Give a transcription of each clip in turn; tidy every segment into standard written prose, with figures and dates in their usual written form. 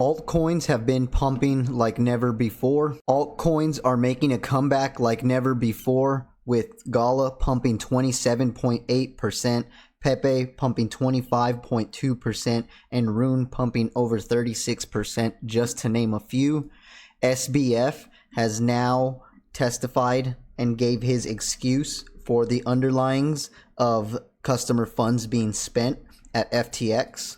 Altcoins have been pumping like never before. Altcoins are making a comeback like never before, with Gala pumping 27.8%, Pepe pumping 25.2%, and Rune pumping over 36%, just to name a few. SBF has now testified and gave his excuse for the underlyings of customer funds being spent at FTX.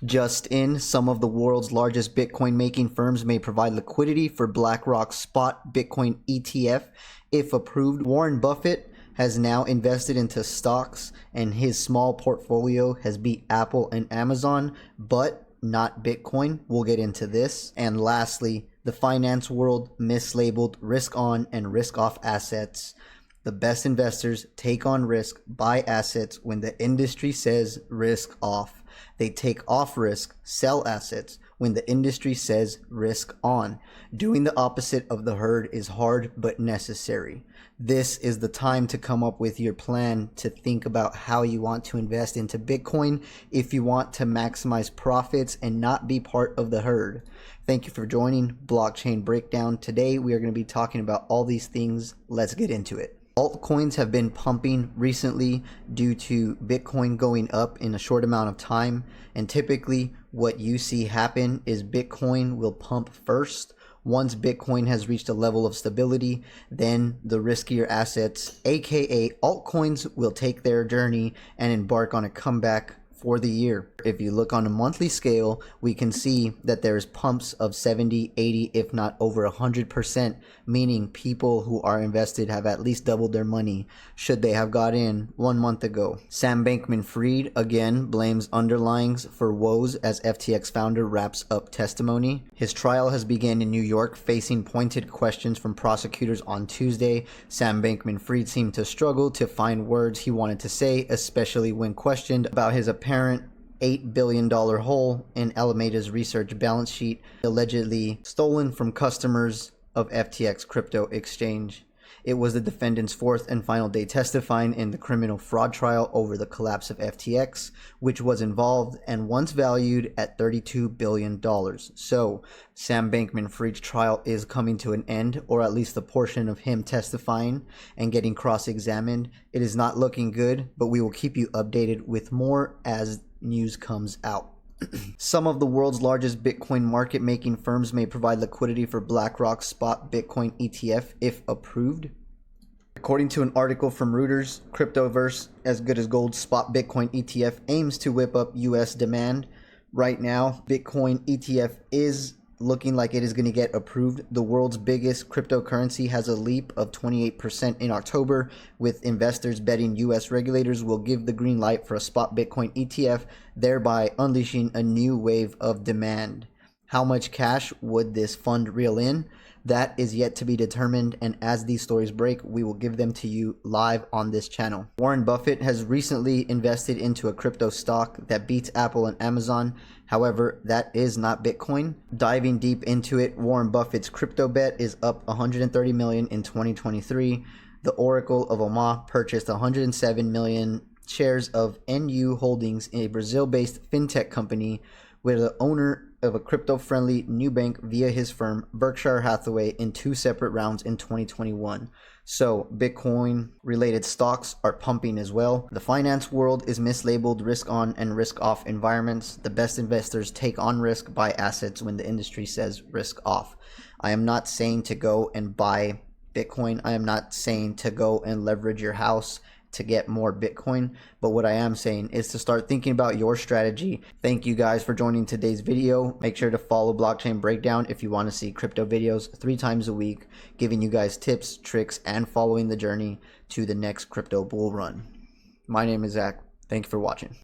Just in, some of the world's largest Bitcoin making firms may provide liquidity for BlackRock's spot Bitcoin ETF if approved. Warren Buffett has now invested into stocks, and his small portfolio has beat Apple and Amazon, but not Bitcoin. We'll get into this. And lastly, the finance world mislabeled risk on and risk off assets. The best investors take on risk, buy assets when the industry says risk off. They take off risk, sell assets when the industry says risk on. Doing the opposite of the herd is hard but necessary. This is the time to come up with your plan to think about how you want to invest into Bitcoin if you want to maximize profits and not be part of the herd. Thank you for joining Blockchain Breakdown. Today we are going to be talking about all these things. Let's get into it. Altcoins have been pumping recently due to Bitcoin going up in a short amount of time, and typically what you see happen is Bitcoin will pump first. Once Bitcoin has reached a level of stability, then the riskier assets, aka altcoins, will take their journey and embark on a comeback for the year. If you look on a monthly scale, we can see that there's pumps of 70, 80, if not over 100%, meaning people who are invested have at least doubled their money should they have got in 1 month ago. Sam Bankman-Fried again blames underlyings for woes as FTX founder wraps up testimony. His trial has begun in New York, facing pointed questions from prosecutors on Tuesday. Sam Bankman-Fried seemed to struggle to find words he wanted to say, especially when questioned about his apparent $8 billion hole in Alameda's research balance sheet, allegedly stolen from customers of FTX crypto exchange. It was the defendant's fourth and final day testifying in the criminal fraud trial over the collapse of FTX, which was involved and once valued at $32 billion. So, Sam Bankman-Fried's trial is coming to an end, or at least the portion of him testifying and getting cross-examined. It is not looking good, but we will keep you updated with more as news comes out. Some of the world's largest Bitcoin market making firms may provide liquidity for BlackRock's spot Bitcoin ETF if approved. According to an article from Reuters, Cryptoverse, as good as gold spot Bitcoin ETF aims to whip up US demand. Right now, Bitcoin ETF is looking like it is going to get approved. The world's biggest cryptocurrency has a leap of 28% in October, with investors betting US regulators will give the green light for a spot Bitcoin ETF, thereby unleashing a new wave of demand. How much cash would this fund reel in? That is yet to be determined, and as these stories break, we will give them to you live on this channel. Warren Buffett has recently invested into a crypto stock that beats Apple and Amazon. However, that is not Bitcoin. Diving deep into it, Warren Buffett's crypto bet is up $130 million in 2023. The Oracle of Omaha purchased 107 million shares of NU Holdings, a Brazil-based fintech company, with the owner of a crypto-friendly new bank via his firm, Berkshire Hathaway, in 2 separate rounds in 2021. So Bitcoin-related stocks are pumping as well. The finance world is mislabeled risk-on and risk-off environments. The best investors take on risk, buy assets when the industry says risk-off. I am not saying to go and buy Bitcoin. I am not saying to go and leverage your house to get more Bitcoin, but what I am saying is to start thinking about your strategy. Thank you guys for joining today's video. Make sure to follow Blockchain Breakdown if you want to see crypto videos 3 times a week, giving you guys tips, tricks, and following the journey to the next crypto bull run. My name is Zach. Thank you for watching.